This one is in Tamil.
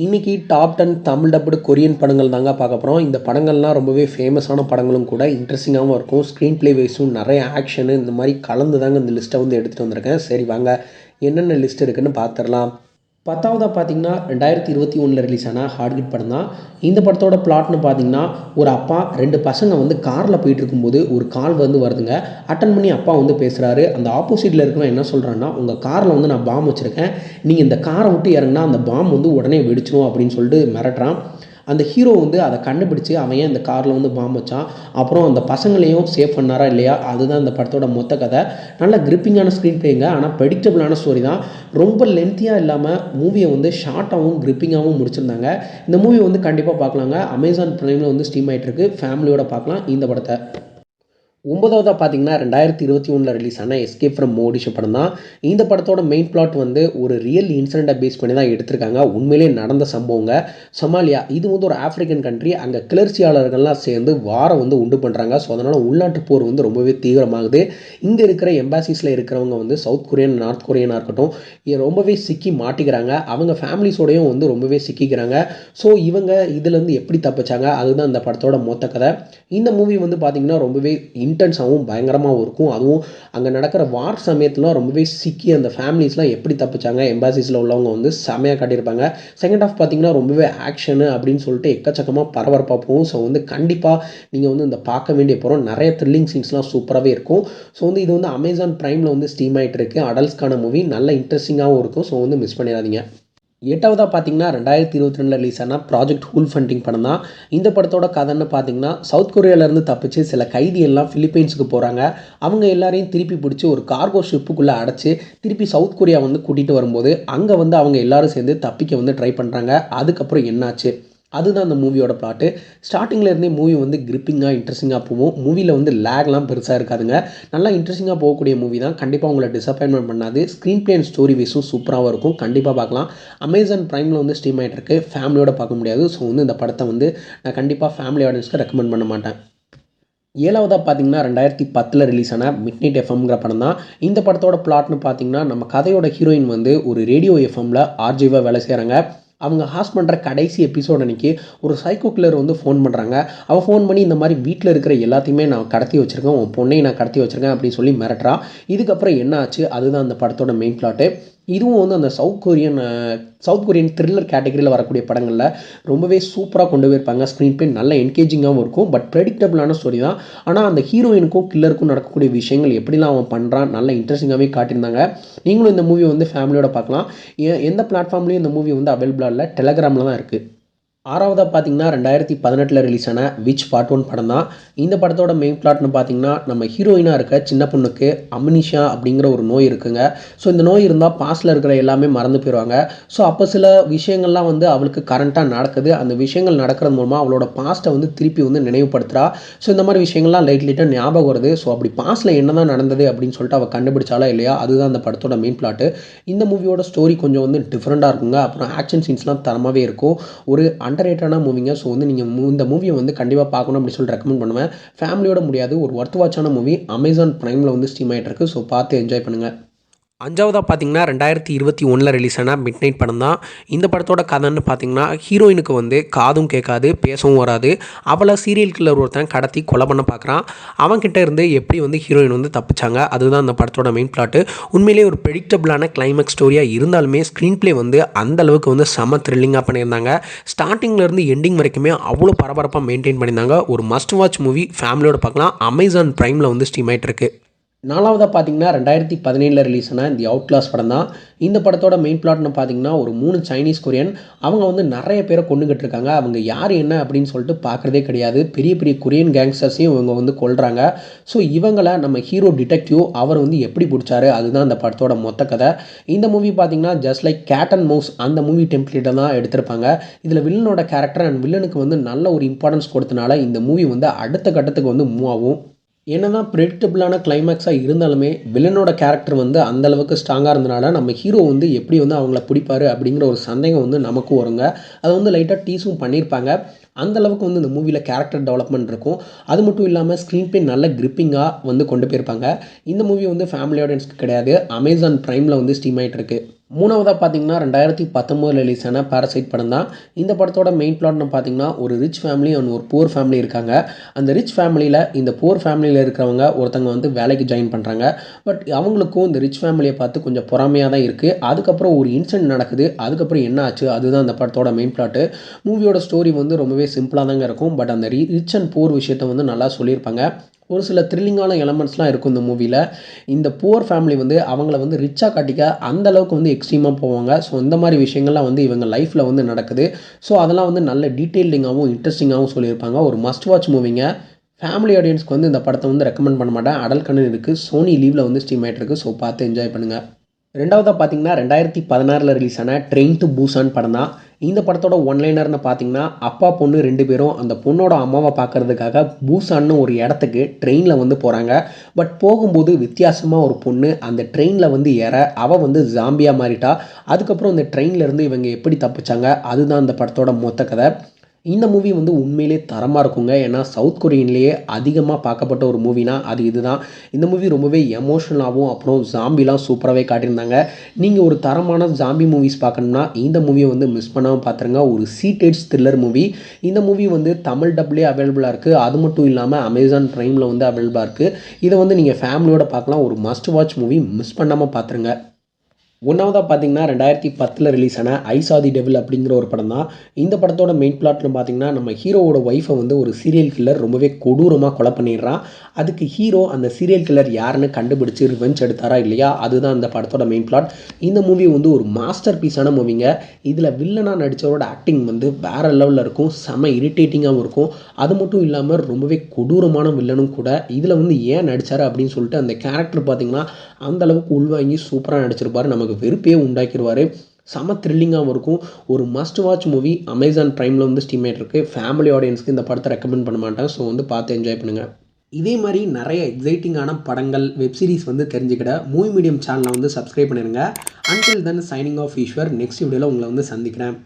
இன்னைக்கு டாப் 10 தமிழ் டப்டு கொரியன் படங்கள் தாங்க பார்க்க போகிறோம். இந்த படங்கள்லாம் ரொம்பவே ஃபேமஸான படங்களும் கூட, இன்ட்ரெஸ்டிங்காகவும் இருக்கும். ஸ்க்ரீன் ப்ளே வைஸும் நிறைய ஆக்ஷனு இந்த மாதிரி கலந்து தாங்க இந்த லிஸ்ட்டை வந்து எடுத்துகிட்டு வந்திருக்கேன். சரி வாங்க என்னென்ன லிஸ்ட் இருக்குன்னு பார்த்துடலாம். 10வதா பார்த்தீங்கன்னா 2021 ரிலீஸ் ஆன ஹார்ட்கிட் படம் தான். இந்த படத்தோட பிளாட்னு பார்த்தீங்கன்னா, ஒரு அப்பா 2 பசங்க வந்து காரில் போயிட்டு இருக்கும்போது ஒரு கால் வந்து வருதுங்க. அட்டன் பண்ணி அப்பா வந்து பேசுகிறாரு. அந்த ஆப்போசிட்டில் இருக்கிறவன் என்ன சொல்கிறான்னா, உங்கள் காரில் வந்து நான் பாம் வச்சுருக்கேன், நீங்கள் இந்த காரை விட்டு இறங்குனா அந்த பாம் வந்து உடனே வெடிச்சிடும் அப்படின்னு சொல்லிட்டு மிரட்டுறான். அந்த ஹீரோ வந்து அதை கண்டுபிடிச்சு அவன் ஏன் இந்த காரில் வந்து பாம்பு வச்சான், அப்புறம் அந்த பசங்களையும் சேவ் பண்ணாரா இல்லையா, அதுதான் இந்த படத்தோட மொத்த கதை. நல்ல கிரிப்பிங்கான ஸ்க்ரீன் ப்ளேங்க, ஆனால் ப்ரெடிக்டபிளான ஸ்டோரி தான். ரொம்ப லென்த்தியாக இல்லாமல் மூவியை வந்து ஷார்ட்டாகவும் கிரிப்பிங்காகவும் முடிச்சிருந்தாங்க. இந்த மூவி வந்து கண்டிப்பாக பார்க்கலாங்க. அமேசான் ப்ரைமில் வந்து ஸ்ட்ரீம் ஆகிட்டு இருக்கு. ஃபேமிலியோட பார்க்கலாம் இந்த படத்தை. 9வதா பார்த்தீங்கன்னா 2021 ரிலீஸ் ஆன எஸ்கேப் ஃப்ரம் மோடிஷ படம் தான். இந்த படத்தோட மெயின் பிளாட் வந்து ஒரு ரியல் இன்சிடெண்ட்டை பேஸ் பண்ணி தான் எடுத்திருக்காங்க. உண்மையிலே நடந்த சம்பவங்க. சொமாலியா இது வந்து ஒரு ஆஃப்ரிக்கன் கண்ட்ரி. அங்கே கிளர்ச்சியாளர்கள்லாம் சேர்ந்து வாரம் வந்து உண்டு பண்ணுறாங்க. ஸோ அதனால் உள்நாட்டு போர் வந்து ரொம்பவே தீவிரமாகுது. இங்கே இருக்கிற எம்பாசிஸில் இருக்கிறவங்க வந்து சவுத் கொரியன் நார்த் கொரியனாக இருக்கட்டும், ரொம்பவே சிக்கி மாட்டிக்கிறாங்க. அவங்க ஃபேமிலிஸோடையும் வந்து ரொம்பவே சிக்கிக்கிறாங்க. ஸோ இவங்க இதுலேருந்து எப்படி தப்பிச்சாங்க, அதுதான் இந்த படத்தோட மொத்த கதை. இந்த மூவி வந்து பார்த்திங்கன்னா ரொம்பவே இன்டென்ஸாகவும் பயங்கரமாகவும் இருக்கும். அதுவும் அங்கே நடக்கிற வார் சமயத்துலாம் ரொம்பவே சிக்கி அந்த ஃபேமிலிஸ்லாம் எப்படி தப்பிச்சாங்க, எம்பாசிஸில் உள்ளவங்க வந்து செமையாக காட்டியிருப்பாங்க. செகண்ட் ஹாஃப் பார்த்திங்கன்னா ரொம்பவே ஆக்ஷனு அப்படின்னு சொல்லிட்டு எக்கச்சக்கமாக பரபரப்பாக போகும். ஸோ வந்து கண்டிப்பாக நீங்கள் வந்து இந்த பார்க்க வேண்டிய படம். நிறைய த்ரில்லிங் சீன்ஸ்லாம் சூப்பராகவே இருக்கும். ஸோ வந்து இது வந்து அமேசான் ப்ரைமில் வந்து ஸ்ட்ரீம் ஆகிட்டு இருக்குது. அடல்ட்ஸ்க்கான மூவி, நல்ல இன்ட்ரெஸ்டிங்காகவும் இருக்கும். ஸோ வந்து மிஸ் பண்ணிடாதீங்க. 8வதாக பார்த்தீங்கன்னா 2022 ரிலீஸ் ஆன ப்ராஜெக்ட் ஹூல் ஃபண்டிங் படம் தான். இந்த படத்தோட கதைன்னு பார்த்தீங்கன்னா, சவுத் கொரியாவிலேருந்து தப்பிச்சு சில கைதி எல்லாம் ஃபிலிப்பைன்ஸுக்கு போகிறாங்க. அவங்க எல்லாரையும் திருப்பி பிடிச்சி ஒரு கார்கோ ஷிப்புக்குள்ளே அடைச்சி திருப்பி சவுத் கொரியா வந்து கூட்டிகிட்டு வரும்போது, அங்கே வந்து அவங்க எல்லாரும் சேர்ந்து தப்பிக்க வந்து ட்ரை பண்ணுறாங்க. அதுக்கப்புறம் என்னாச்சு, அதுதான் அந்த மூவியோட பிளாட்டு. ஸ்டார்டிங்கில் இருந்தே மூவி வந்து கிரிப்பிங்காக இன்ட்ரெஸ்டிங்காக போகும். மூவியில் வந்து லேக்லாம் பெருசாக இருக்காதுங்க. நல்லா இன்ட்ரெஸ்டிங்காக போகக்கூடிய மூவி தான். கண்டிப்பாக உங்களை டிசப்பாயின்மெண்ட் பண்ணாது. ஸ்க்ரீன் ப்ளே அண்ட் ஸ்டோரி வைஸும் சூப்பராகவும் இருக்கும். கண்டிப்பாக பார்க்கலாம். அமேசான் ப்ரைமில் வந்து ஸ்ட்ரீம் ஆகிட்டு இருக்கு. ஃபேமிலியோட பார்க்க முடியாது. ஸோ வந்து இந்த படத்தை வந்து நான் கண்டிப்பாக ஃபேமிலி ஆடியன்ஸ்க்கு ரெக்கமெண்ட் பண்ண மாட்டேன். 7வதாக பார்த்தீங்கன்னா 2010 ரிலீஸ் ஆன மிட் நைட் எஃப்எம்ங்கிற படம் தான். இந்த படத்தோட பிளாட்னு பார்த்தீங்கன்னா, நம்ம கதையோட ஹீரோயின் வந்து ஒரு ரேடியோ எஃப்எம்மில் ஆர்ஜேவாக வேலை செய்கிறாங்க. அவங்க ஹாஸ்ட் பண்ணுற கடைசி எபிசோட் அன்றைக்கி ஒரு சைக்கோ கில்லர் வந்து ஃபோன் பண்ணுறாங்க. அவள் ஃபோன் பண்ணி இந்த மாதிரி வீட்டில் இருக்கிற எல்லாத்தையுமே நான் கடத்தி வச்சுருக்கேன், உன் பொண்ணையும் நான் கடத்தி வச்சுருக்கேன் அப்படின்னு சொல்லி மிரட்டுறா. இதுக்கப்புறம் என்ன ஆச்சு, அதுதான் அந்த படத்தோட மெயின் பிளாட்டு. இதுவும் வந்து அந்த சவுத் கொரியன் த்ரில்லர் கேட்டகரியில் வரக்கூடிய படங்களில் ரொம்பவே சூப்பராக கொண்டு போயிருப்பாங்க. ஸ்க்ரீன் ப்ளே நல்ல என்கேஜிங்காகவும் இருக்கும். பட் ப்ரெடிக்டபிளான ஸ்டோரி தான். ஆனால் அந்த ஹீரோயினுக்கும் கில்லருக்கும் நடக்கக்கூடிய விஷயங்கள் எப்படிலாம் அவன் பண்ணுறான், நல்ல இன்ட்ரெஸ்டிங்காகவே காட்டியிருந்தாங்க. நீங்களும் இந்த மூவி வந்து ஃபேமிலியோட பார்க்கலாம். எந்த பிளாட்ஃபார்ம்லேயும் இந்த மூவி வந்து அவைலபிளாக இல்லை, டெலகிராமில் தான் இருக்குது. 6வதாக பார்த்தீங்கன்னா 2018 ரிலீஸ் ஆன விச் பார்ட் 1 படம் தான். இந்த படத்தோட மெயின் பிளாட்னு பார்த்தீங்கன்னா, நம்ம ஹீரோயினாக இருக்க சின்ன பொண்ணுக்கு அம்னிஷா அப்படிங்கிற ஒரு நோய் இருக்குங்க. ஸோ இந்த நோய் இருந்தால் பாஸ்டில் இருக்கிற எல்லாமே மறந்து போயிடுவாங்க. ஸோ அப்போ சில விஷயங்கள்லாம் வந்து அவளுக்கு கரண்ட்டாக நடக்குது. அந்த விஷயங்கள் நடக்கிறது மூலமாக அவளோட பாஸ்ட்டை வந்து திருப்பி வந்து நினைவுபடுத்துகிறா. ஸோ இந்த மாதிரி விஷயங்கள்லாம் லைட்டாக ஞாபகம் வருது. ஸோ அப்படி பாஸ்ட்டில் என்ன தான் நடந்தது அப்படின்னு சொல்லிட்டு அவள் கண்டுபிடிச்சாலா இல்லையா, அதுதான் அந்த படத்தோட மெயின் பிளாட்டு. இந்த மூவியோட ஸ்டோரி கொஞ்சம் வந்து டிஃப்ரெண்ட்டாக இருக்குங்க. அப்புறம் ஆக்ஷன் சீன்ஸ்லாம் தரமாகவே இருக்கும். ஒரு அண்டர்ரேட்டடான மூவிங்க. ஸோ வந்து நீங்கள் இந்த மூவியை வந்து கண்டிப்பாக பார்க்கணும் அப்படின்னு சொல்லி ரெக்கமெண்ட் பண்ணுவேன். ஃபேமிலியோட முடியாது, ஒரு ஒர்த் வாட்சான மூவி. அமேசான் ப்ரைமில் வந்து ஸ்ட்ரீம் ஆகிட்டு இருக்கு. ஸோ பார்த்து என்ஜாய் பண்ணுங்கள். 5வதாக பார்த்தீங்கன்னா 2021 ரிலீஸ் ஆன மிட் நைட் படம் தான். இந்த படத்தோட கதைன்னு பார்த்தீங்கன்னா, ஹீரோயினுக்கு வந்து காதும் கேட்காது, பேசவும் வராது. அவளை சீரியல் கில்லர் ஒருத்தன் கடத்தி கொலை பண்ண பார்க்குறான். அவன்கிட்ட இருந்து எப்படி வந்து ஹீரோயின் வந்து தப்பிச்சாங்க, அதுதான் அந்த படத்தோட மெயின் பிளாட்டு. உண்மையிலேயே ஒரு ப்ரெடிக்டபிளான கிளைமேக்ஸ் ஸ்டோரியாக இருந்தாலுமே ஸ்க்ரீன் ப்ளே வந்து அந்த அளவுக்கு வந்து செம த்ரில்லிங்காக பண்ணியிருந்தாங்க. ஸ்டார்டிங்லேருந்து எண்டிங் வரைக்குமே அவ்வளோ பரபரப்பாக மெயின்டைன் பண்ணியிருந்தாங்க. ஒரு மஸ்ட் வாட்ச் மூவி, ஃபேமிலியோட பார்க்கலாம். அமேசான் ப்ரைமில் வந்து ஸ்ட்ரீம் ஆகிட்டு இருக்கு. 4வதாக பார்த்தீங்கன்னா 2017 ரிலீஸ் ஆன தி அவுட்லாஸ் படம் தான். இந்த படத்தோட மெயின் பிளாட்னு பார்த்தீங்கன்னா, ஒரு 3 சைனீஸ் கொரியன் அவங்க வந்து நிறைய பேரை கொண்டுகிட்டு இருக்காங்க. அவங்க யார் என்ன அப்படின்னு சொல்லிட்டு பார்க்குறதே கிடையாது. பெரிய பெரிய கொரியன் கேங்ஸ்டர்ஸையும் இவங்க வந்து கொல்றாங்க. ஸோ இவங்களை நம்ம ஹீரோ டிடெக்டிவ் அவர் வந்து எப்படி பிடிச்சாரு, அதுதான் அந்த படத்தோட மொத்த கதை. இந்த மூவி பார்த்தீங்கன்னா just like cat and mouse அந்த மூவி டெம்ப்ளேட்டை தான் எடுத்திருப்பாங்க. இதில் வில்லனோட கேரக்டர் அண்ட் வில்லனுக்கு வந்து நல்ல ஒரு இம்பார்ட்டன்ஸ் கொடுத்தனால இந்த மூவி வந்து அடுத்த கட்டத்துக்கு வந்து மூவ் ஆகும். என்னதான் ப்ரெடிக்டபிளான கிளைமேக்ஸாக இருந்தாலுமே வில்லனோட கேரக்டர் வந்து அந்தளவுக்கு ஸ்ட்ராங்காக இருந்தனால நம்ம ஹீரோ வந்து எப்படி வந்து அவங்கள பிடிப்பாரு அப்படிங்கிற ஒரு சந்தேகம் வந்து நமக்கும் வருங்க. அதை வந்து லைட்டாக டீஸும் பண்ணியிருப்பாங்க. அந்த அளவுக்கு வந்து இந்த மூவியில் கேரக்டர் டெவலப்மெண்ட் இருக்கும். அது மட்டும் இல்லாமல் ஸ்க்ரீன் ப்ளே நல்ல கிரிப்பிங்காக வந்து கொண்டு போயிருப்பாங்க. இந்த மூவி வந்து ஃபேமிலி ஆடியன்ஸ்க்கு கிடையாது, அமேசான் ப்ரைமில் வந்து ஸ்ட்ரீம் ஆகிட்டு இருக்கு. மூணாவதாக பார்த்தீங்கன்னா 2019 ரிலீஸ் ஆன பாரசைட் படம் தான். இந்த படத்தோட மெயின் பிளாட்னு பார்த்தீங்கன்னா ஒரு ரிச் ஃபேமிலி அண்ட் ஒரு புவர் ஃபேமிலி இருக்காங்க. அந்த ரிச் ஃபேமிலியில் இந்த புவர் ஃபேமிலியில் இருக்கிறவங்க ஒருத்தங்க வந்து வேலைக்கு ஜாயின் பண்ணுறாங்க. பட் அவங்களுக்கும் இந்த ரிச் ஃபேமிலியை பார்த்து கொஞ்சம் பொறாமையாக தான் இருக்குது. அதுக்கப்புறம் ஒரு இன்சிடென்ட் நடக்குது. அதுக்கப்புறம் என்ன ஆச்சு, அதுதான் அந்த படத்தோட மெயின் பிளாட்டு. மூவியோட ஸ்டோரி வந்து ரொம்பவே சிம்பிளாக தாங்க இருக்கும். பட் அந்த ரிச் அண்ட் புவர் விஷயத்தை வந்து நல்லா சொல்லியிருப்பாங்க. ஒரு சில த்ரில்லிங்கான எலமெண்ட்ஸ்லாம் இருக்கும் இந்த மூவியில். இந்த புவர் ஃபேமிலி வந்து அவங்கள வந்து ரிச்சாக காட்டிக்க அந்த அளவுக்கு வந்து எக்ஸ்ட்ரீமாக போவாங்க. ஸோ இந்த மாதிரி விஷயங்கள்லாம் வந்து இவங்க லைஃப்பில் வந்து நடக்குது. ஸோ அதெல்லாம் வந்து நல்ல டீட்டெயிலிங்காகவும் இன்ட்ரெஸ்டிங்காகவும் சொல்லியிருப்பாங்க. ஒரு மஸ்ட் வாட்ச் மூவிங்க. ஃபேமிலி ஆடியன்ஸ்க்கு வந்து இந்த படத்தை வந்து ரெக்கமெண்ட் பண்ண மாட்டேன். அடல்ட் கண்டென்ட் இருக்குது. சோனி லீவில் வந்து ஸ்ட்ரீம் ஆகிட்டு இருக்குது. ஸோ பார்த்து என்ஜாய் பண்ணுங்கள். ரெண்டாவதாக பார்த்தீங்கன்னா 2016 ரிலீஸ் ஆன ட்ரெயின் டு பூசான் படம் தான். இந்த படத்தோட ஒன்லைனர்னு பார்த்தீங்கன்னா அப்பா பொண்ணு 2 பேரும் அந்த பொண்ணோட அம்மாவை பார்க்கறதுக்காக பூசான்னு ஒரு இடத்துக்கு ட்ரெயினில் வந்து போகிறாங்க. பட் போகும்போது வித்தியாசமாக ஒரு பொண்ணு அந்த ட்ரெயினில் வந்து ஏற அவள் வந்து ஜாம்பியாக மாறிட்டா. அதுக்கப்புறம் இந்த ட்ரெயின்லேருந்து இவங்க எப்படி தப்பிச்சாங்க, அதுதான் அந்த படத்தோட மொத்த கதை. இந்த மூவி வந்து உண்மையிலே தரமாக இருக்குங்க. ஏன்னா சவுத் கொரியன்லேயே அதிகமாக பார்க்கப்பட்ட ஒரு மூவினா அது இதுதான். இந்த மூவி ரொம்பவே எமோஷனலாகவும் அப்புறம் ஜாம்பிலாம் சூப்பராகவே காட்டியிருந்தாங்க. நீங்கள் ஒரு தரமான ஜாம்பி மூவிஸ் பார்க்கணும்னா இந்த மூவியை வந்து மிஸ் பண்ணாமல் பார்த்துருங்க. ஒரு சீட்டேஜ் த்ரில்லர் மூவி. இந்த மூவி வந்து தமிழ் டப்லேயே அவைலபிளாக இருக்குது. அது மட்டும் இல்லாமல் அமேசான் ப்ரைமில் வந்து அவைலபிளாக இருக்குது. இதை வந்து நீங்கள் ஃபேமிலியோட பார்க்கலாம். ஒரு மஸ்ட் வாட்ச் மூவி, மிஸ் பண்ணாமல் பார்த்துருங்க. ஒன்றாவதாக பார்த்தீங்கன்னா 2010 ரிலீஸ் ஆன ஐ சா தி டெவில் அப்படிங்கிற ஒரு படம் தான். இந்த படத்தோட மெயின் பிளாட்னு பார்த்தீங்கன்னா நம்ம ஹீரோவோட ஒய்ஃபை வந்து ஒரு சீரியல் கில்லர் ரொம்பவே கொடூரமாக கொலை பண்ணிடுறான். அதுக்கு ஹீரோ அந்த சீரியல் கில்லர் யாருன்னு கண்டுபிடிச்சி ரிவெஞ்ச் எடுத்தாரா இல்லையா, அதுதான் அந்த படத்தோட மெயின் பிளாட். இந்த மூவி வந்து ஒரு மாஸ்டர் பீஸான மூவிங்க. இதில் வில்லனாக நடித்தவரோட ஆக்டிங் வந்து வேறு லெவலில் இருக்கும். செம இரிட்டேட்டிங்காகவும் இருக்கும். அது மட்டும் இல்லாமல் ரொம்பவே கொடூரமான வில்லனும் கூட. இதில் வந்து ஏன் நடித்தார் அப்படின்னு சொல்லிட்டு அந்த கேரக்டர் பார்த்திங்கன்னா அந்தளவுக்கு உள்வாங்கி சூப்பராக நடிச்சிருப்பார். நமக்கு வெறுப்பையே உண்டாக்கிடுவார். செம த்ரில்லிங்காகவும் இருக்கும். ஒரு மஸ்ட் வாட்ச் மூவி. அமேசான் ப்ரைமில் வந்து ஸ்ட்ரீம் ஆகிட்டு இருக்குது. ஃபேமிலி ஆடியன்ஸ்க்கு இந்த படத்தை ரெக்கமெண்ட் பண்ண மாட்டேன். ஸோ வந்து பார்த்து என்ஜாய் பண்ணுங்கள். இதே மாதிரி நிறைய எக்ஸைட்டிங்கான படங்கள், வெப்சீரிஸ் வந்து தெரிஞ்சுக்கிட மூவி மீடியம் சேனலை வந்து சப்ஸ்கிரைப் பண்ணிடுங்க. Until then signing off Eswar. Next வீடியோவில் உங்களை வந்து சந்திக்கிறேன்.